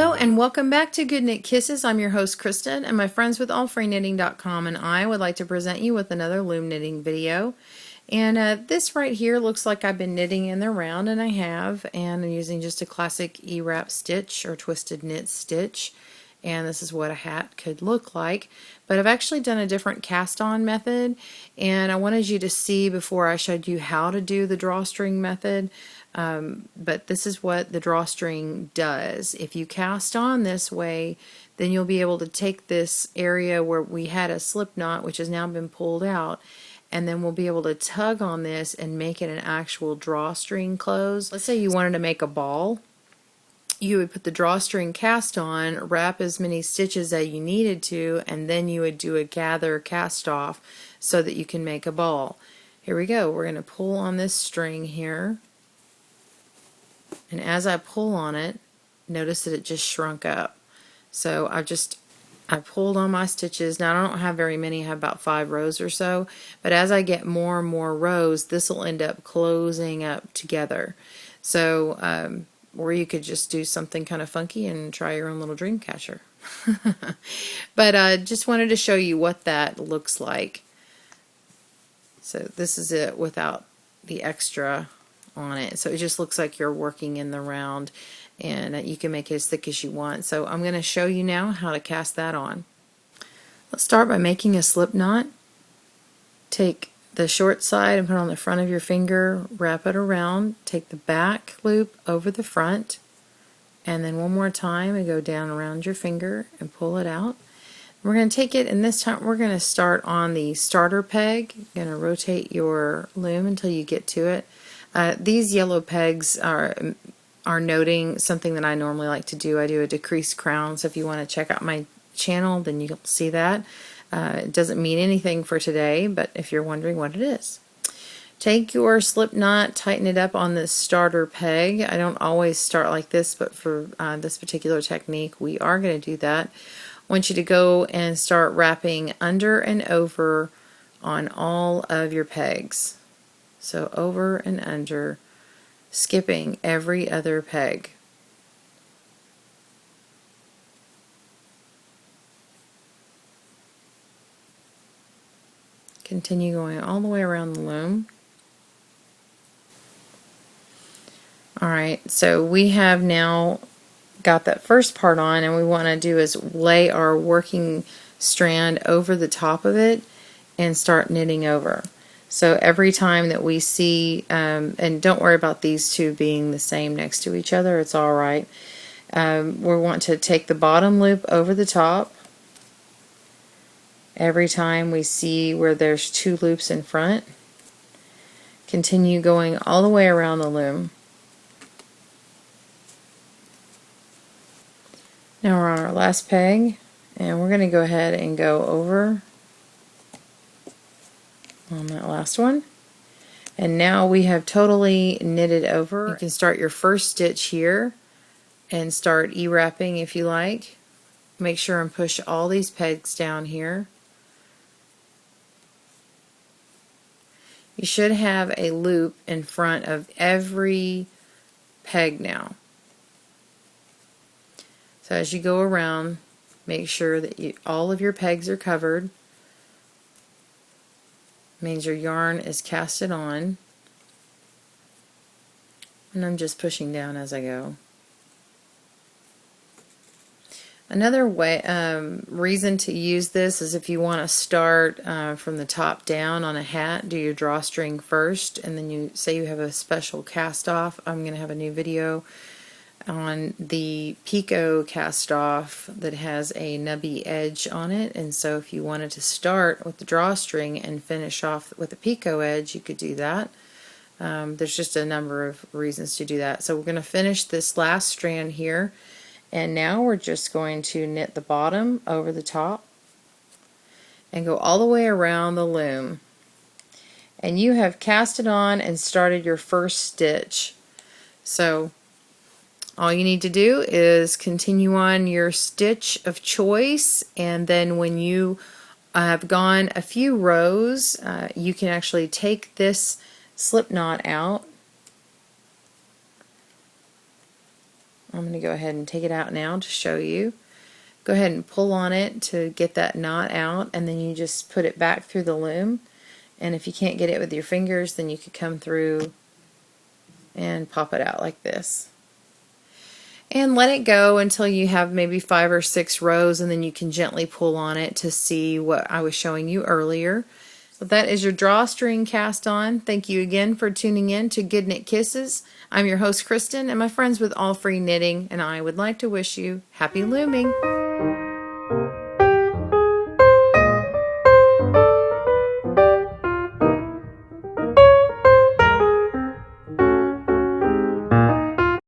Hello and welcome back to GoodKnit Kisses. I'm your host Kristen, and my friends with allfreeknitting.com and I would like to present you with another loom knitting video. And this right here looks like I've been knitting in the round, and I have, and I'm using just a classic E-wrap stitch or twisted knit stitch, and this is what a hat could look like. But I've actually done a different cast on method, and I wanted you to see before I showed you how to do the drawstring method. But this is what the drawstring does. If you cast on this way, then you'll be able to take this area where we had a slip knot, which has now been pulled out, and then we'll be able to tug on this and make it an actual drawstring close. Let's say you wanted to make a ball. You would put the drawstring cast on, wrap as many stitches as you needed to, and then you would do a gather cast off so that you can make a ball. Here we go. We're going to pull on this string here. And as I pull on it, notice that it just shrunk up. So I pulled on my stitches. Now I don't have very many, I have about 5 rows or so, but as I get more and more rows, this will end up closing up together. So, or you could just do something kind of funky and try your own little dream catcher. But I just wanted to show you what that looks like. So this is it without the extra on it. So it just looks like you're working in the round, and you can make it as thick as you want. So I'm going to show you now how to cast that on. Let's start by making a slip knot. Take the short side and put it on the front of your finger, wrap it around, take the back loop over the front, and then one more time and go down around your finger and pull it out. We're going to take it, and this time we're going to start on the starter peg. You're going to rotate your loom until you get to it. These yellow pegs are noting something that I normally like to do. I do a decreased crown, so if you want to check out my channel, then you'll see that. It doesn't mean anything for today, but if you're wondering what it is. Take your slip knot, tighten it up on this starter peg. I don't always start like this, but for this particular technique, we are going to do that. I want you to go and start wrapping under and over on all of your pegs. So over and under, skipping every other peg. Continue going all the way around the loom. Alright, so we have now got that first part on, and we want to do is lay our working strand over the top of it and start knitting over. So every time that we see, and don't worry about these two being the same next to each other, it's alright. We want to take the bottom loop over the top. Every time we see where there's 2 loops in front, continue going all the way around the loom. Now we're on our last peg, and we're going to go ahead and go over on that last one, and now we have totally knitted over. You can start your first stitch here and start E-wrapping if you like. Make sure and push all these pegs down here. You should have a loop in front of every peg now. So as you go around, make sure that all of your pegs are covered. Means your yarn is casted on, and I'm just pushing down as I go. Another way, reason to use this is if you want to start from the top down on a hat, do your drawstring first, and then you say you have a special cast off. I'm going to have a new video on the Picot cast off that has a nubby edge on it, and so if you wanted to start with the drawstring and finish off with the Picot edge, you could do that. There's just a number of reasons to do that. So we're going to finish this last strand here, and now we're just going to knit the bottom over the top and go all the way around the loom, and you have casted on and started your first stitch. So all you need to do is continue on your stitch of choice, and then when you have gone a few rows, you can actually take this slip knot out I'm going to go ahead and take it out now to show you. Go ahead and pull on it to get that knot out, and then you just put it back through the loom. And if you can't get it with your fingers, then you could come through and pop it out like this. And let it go until you have maybe 5 or 6 rows, and then you can gently pull on it to see what I was showing you earlier. So that is your drawstring cast on. Thank you again for tuning in to GoodKnit Kisses. I'm your host Kristen, and my friends with All Free Knitting and I would like to wish you happy looming.